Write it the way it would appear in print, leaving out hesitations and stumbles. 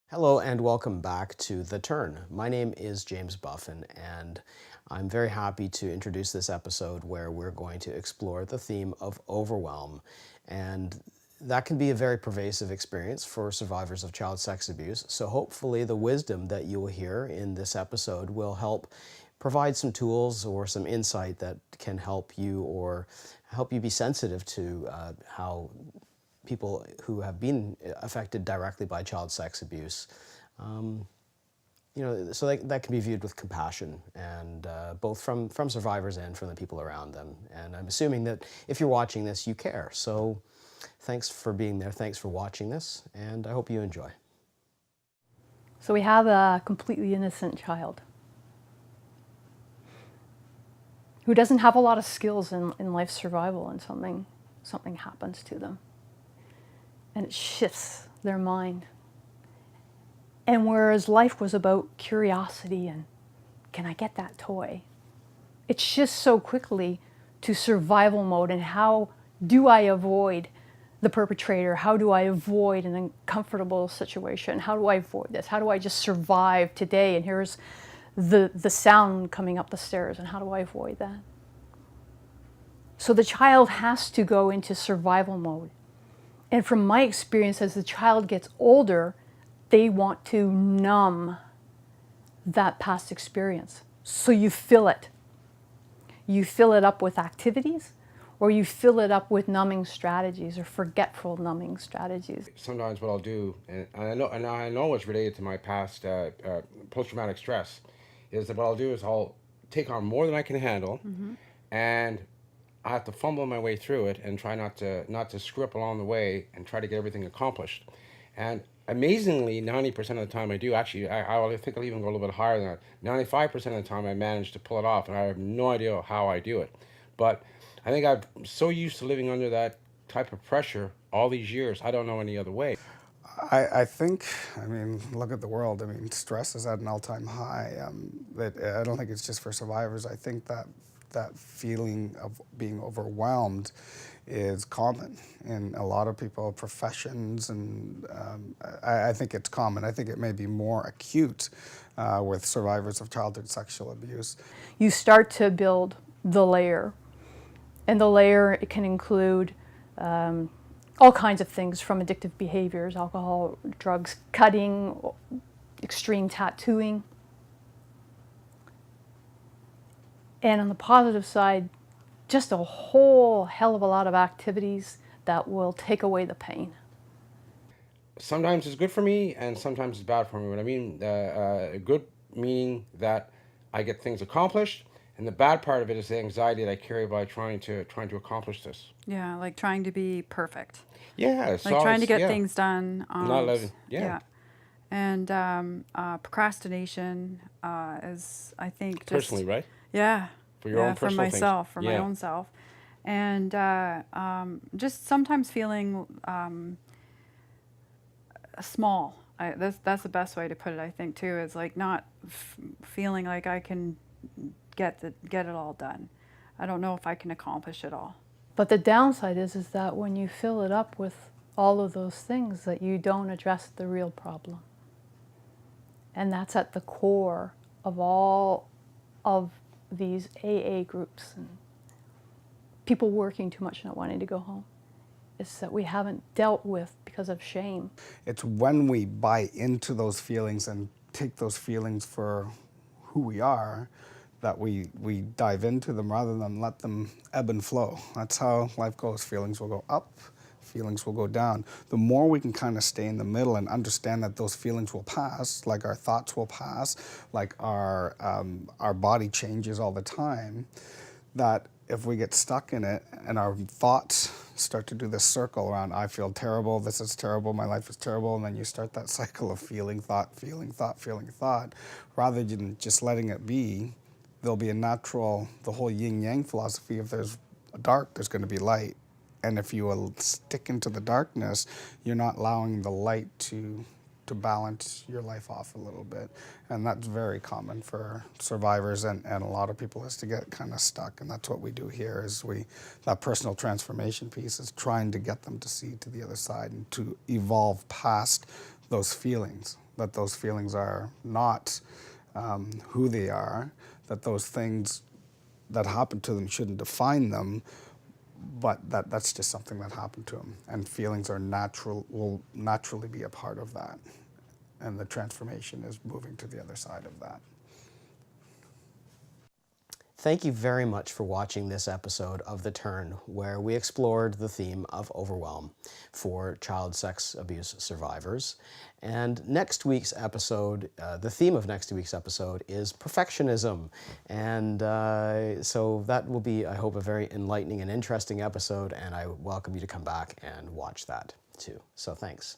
Hello and welcome back to The Turn. My name is James Buffin, and I'm very happy to introduce this episode where we're going to explore the theme of overwhelm. And that can be a very pervasive experience for survivors of child sex abuse. So hopefully the wisdom that you will hear in this episode will help provide some tools or some insight that can help you be sensitive to how people who have been affected directly by child sex abuse, so that can be viewed with compassion, and both from survivors and from the people around them. And I'm assuming that if you're watching this, you care. So thanks for being there. Thanks for watching this, and I hope you enjoy. So we have a completely innocent child who doesn't have a lot of skills in life survival, and something happens to them. And it shifts their mind. And whereas life was about curiosity and, can I get that toy? It shifts so quickly to survival mode, and how do I avoid the perpetrator? How do I avoid an uncomfortable situation? How do I avoid this? How do I just survive today? And here's the sound coming up the stairs, and how do I avoid that? So the child has to go into survival mode. And from my experience, as the child gets older, they want to numb that past experience. So you fill it. You fill it up with activities, or you fill it up with numbing strategies or forgetful numbing strategies. Sometimes what I'll do, and I know it's related to my past post-traumatic stress, is that what I'll do is I'll take on more than I can handle, and I have to fumble my way through it and try not to screw up along the way and try to get everything accomplished. And amazingly, 90% of the time I do. Actually, I think I'll even go a little bit higher than that. 95% of the time I manage to pull it off, and I have no idea how I do it. But I think I'm so used to living under that type of pressure all these years, I don't know any other way. I think, look at the world. Stress is at an all-time high. I don't think it's just for survivors. I think that feeling of being overwhelmed is common in a lot of people, professions, and I think it's common. I think it may be more acute with survivors of childhood sexual abuse. You start to build the layer, and the layer, it can include all kinds of things, from addictive behaviors, alcohol, drugs, cutting, extreme tattooing. And on the positive side, just a whole hell of a lot of activities that will take away the pain. Sometimes it's good for me, and sometimes it's bad for me. What I mean, good meaning that I get things accomplished, and the bad part of it is the anxiety that I carry by trying to accomplish this. Yeah, like trying to be perfect. Yeah, it's Like trying to get yeah. things done. Not letting, yeah. And procrastination is, I think, just Personally, right? Yeah. For your own for personal myself, things. for my own self. And just sometimes feeling small. That's the best way to put it, I think, too, is like not feeling like I can get it all done. I don't know if I can accomplish it all. But the downside is that when you fill it up with all of those things, that you don't address the real problem. And that's at the core of all of these AA groups and people working too much, not wanting to go home. It's that we haven't dealt with because of shame. It's when we buy into those feelings and take those feelings for who we are that we dive into them rather than let them ebb and flow. That's how life goes. Feelings will go up, feelings will go down. The more we can kind of stay in the middle and understand that those feelings will pass, like our thoughts will pass, like our body changes all the time, that if we get stuck in it and our thoughts start to do this circle around, I feel terrible, this is terrible, my life is terrible, and then you start that cycle of feeling, thought, feeling, thought, feeling, thought, rather than just letting it be, there'll be a natural, the whole yin-yang philosophy, if there's dark, there's going to be light. And if you will stick into the darkness, you're not allowing the light to balance your life off a little bit. And that's very common for survivors and a lot of people, is to get kind of stuck. And that's what we do here, is that personal transformation piece is trying to get them to see to the other side and to evolve past those feelings. that those feelings are not who they are, that those things that happen to them shouldn't define them, but that's just something that happened to them. And feelings are natural, will naturally be a part of that. And the transformation is moving to the other side of that. Thank you very much for watching this episode of The Turn, where we explored the theme of overwhelm for child sex abuse survivors. And next week's episode, the theme of next week's episode is perfectionism. And so that will be, I hope, a very enlightening and interesting episode, and I welcome you to come back and watch that too. So thanks.